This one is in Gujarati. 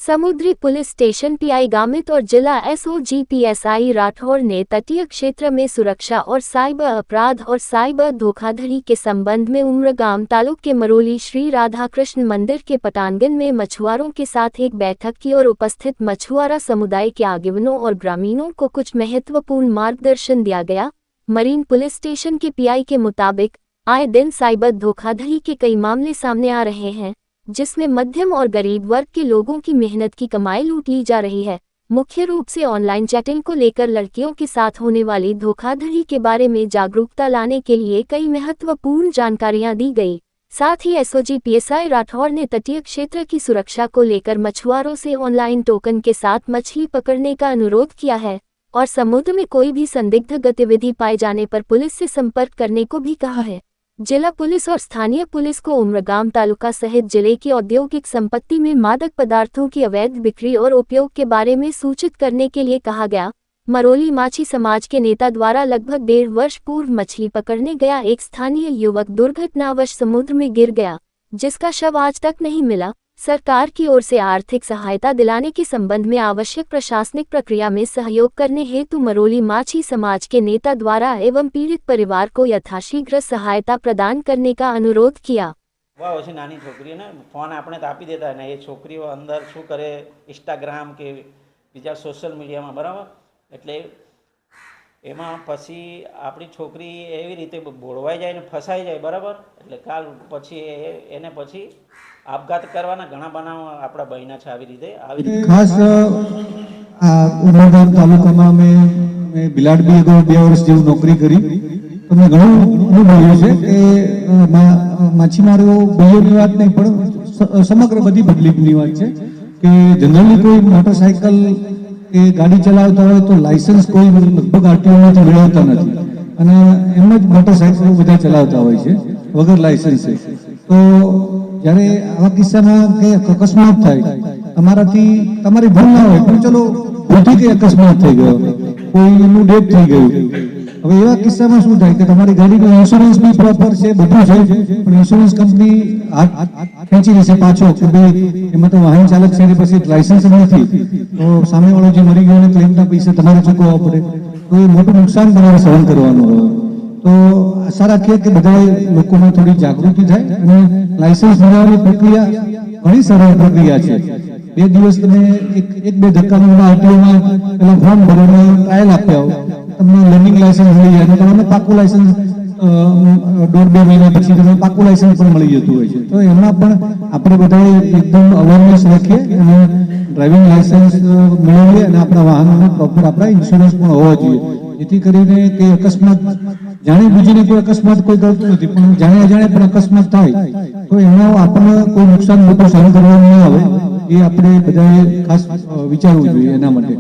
समुद्री पुलिस स्टेशन पीआई गामित और जिला एसओजी पीएसआई राठौर ने तटीय क्षेत्र में सुरक्षा और साइबर अपराध और साइबर धोखाधड़ी के संबंध में उमरगाम तालुक के मरोली श्री राधाकृष्ण मंदिर के पटांगन में मछुआरों के साथ एक बैठक की और उपस्थित मछुआरा समुदाय के आगेवनों और ग्रामीणों को कुछ महत्वपूर्ण मार्गदर्शन दिया गया। मरीन पुलिस स्टेशन के पीआई के मुताबिक आए दिन साइबर धोखाधड़ी के कई मामले सामने आ रहे हैं, जिसमें मध्यम और गरीब वर्ग के लोगों की मेहनत की कमाई लूट ली जा रही है। मुख्य रूप से ऑनलाइन चैटिंग को लेकर लड़कियों के साथ होने वाली धोखाधड़ी के बारे में जागरूकता लाने के लिए कई महत्वपूर्ण जानकारियां दी गई। साथ ही एसओजी पीएसआई राठौर ने तटीय क्षेत्र की सुरक्षा को लेकर मछुआरों से ऑनलाइन टोकन के साथ मछली पकड़ने का अनुरोध किया है और समुद्र में कोई भी संदिग्ध गतिविधि पाए जाने पर पुलिस से संपर्क करने को भी कहा है। जिला पुलिस और स्थानीय पुलिस को उमरगाम तालुका सहित जिले की औद्योगिक संपत्ति में मादक पदार्थों की अवैध बिक्री और उपयोग के बारे में सूचित करने के लिए कहा गया। मरोली माछी समाज के नेता द्वारा लगभग 1.5 वर्ष पूर्व मछली पकड़ने गया एक स्थानीय युवक दुर्घटनावश समुद्र में गिर गया, जिसका शव आज तक नहीं मिला। सरकार की ओर से आर्थिक सहायता दिलाने के संबंध में आवश्यक प्रशासनिक प्रक्रिया में सहयोग करने हेतु मरोली माछी समाज के नेता द्वारा एवं पीड़ित परिवार को यथाशीघ्र सहायता प्रदान करने का अनुरोध किया। वाह ओછી નાની છોકરી ને ફોન આપણે તો આપી દેતા ને એ છોકરીઓ અંદર શું કરે ઇન્સ્ટાગ્રામ કે બીજા સોશિયલ મીડિયામાં બરાબર એટલે એમાં પછી આપણી છોકરી એવી રીતે બોળવાઈ જાય ને ફસાઈ જાય બરાબર એટલે કાલ પછી એને પછી આપઘાત કરવાના ઘણા બનાવ આપણા બહેના છે આવી રીતે ખાસ ઉમરગામ તાલુકામાં મેં બિલાડ બી 2 વર્ષ જેવું નોકરી કરી તો મેં ઘણું અનુભવ્યું છે કે માછીમારો ભાઈઓની વાત નહીં પણ સમગ્ર બધી પબ્લિકની વાત છે કે જનરલી કોઈ મોટરસાઇકલ કે ગાડી ચલાવતા હોય તો લાયસન્સ કોઈ લગભગ આરટીઓમાંથી મેળવતા નથી અને એમ જ મોટરસાઇકલ બધા ચલાવતા હોય છે વગર લાયસન્સે। તો જ્યારે આવા કિસ્સામાં કે અકસ્માત થાય તમારાથી તમારી ભૂલ ના હોય પણ ચલો ભૂલથી કે અકસ્માત થઈ ગયો કોઈનું ડેથ થઈ ગયું હવે એવા કિસ્સામાં શું થાય કે તમારી ગાડીનો ઇન્સ્યોરન્સ બી પ્રોપર છે બધું છે પણ ઇન્સ્યોરન્સ કંપની ખેંચી લેશે પાછો કે ભાઈ એમાં તો વાહન ચાલક છે પછી લાયસન્સ નથી તો સામેવાળો જે મરી ગયો ક્લેમના પૈસા તમારે ચૂકવવા પડે તો એ મોટું નુકસાન તમારે સહન કરવાનું હોય। તો આશા રાખીએ કે બધા લોકોમાં થોડી જાગૃતિ થાય અને લાયસન્સ મેળવવાની પ્રક્રિયા ઘણી સરળ પ્રક્રિયા છે। 2 દિવસ તમે એક બે ધક્કામાં આરટીઓમાં પેલા ફોર્મ ભરીને ટ્રાયલ આપ્યા તમને લર્નિંગ લાયસન્સ મળી જાય અને તમને પાકું લાયસન્સ 1.5-2 મહિના પછી તમને પાકું લાયસન્સ પણ મળી જતું હોય છે। તો એમાં પણ આપણે બધાએ એકદમ અવેરનેસ રાખીએ અને ડ્રાઇવિંગ લાયસન્સ મેળવીએ અને આપણા વાહનોનો પ્રોપર આપણા ઇન્સ્યોરન્સ પણ હોવો જોઈએ જેથી કરીને કે અકસ્માત જાણે બુજીને કોઈ અકસ્માત કોઈ કરતું નથી પણ જાણે અજાણે પણ અકસ્માત થાય તો એમાં આપણને કોઈ નુકસાન મોટું સહન કરવાનું ન આવે એ આપણે બધાએ ખાસ વિચારવું જોઈએ એના માટે।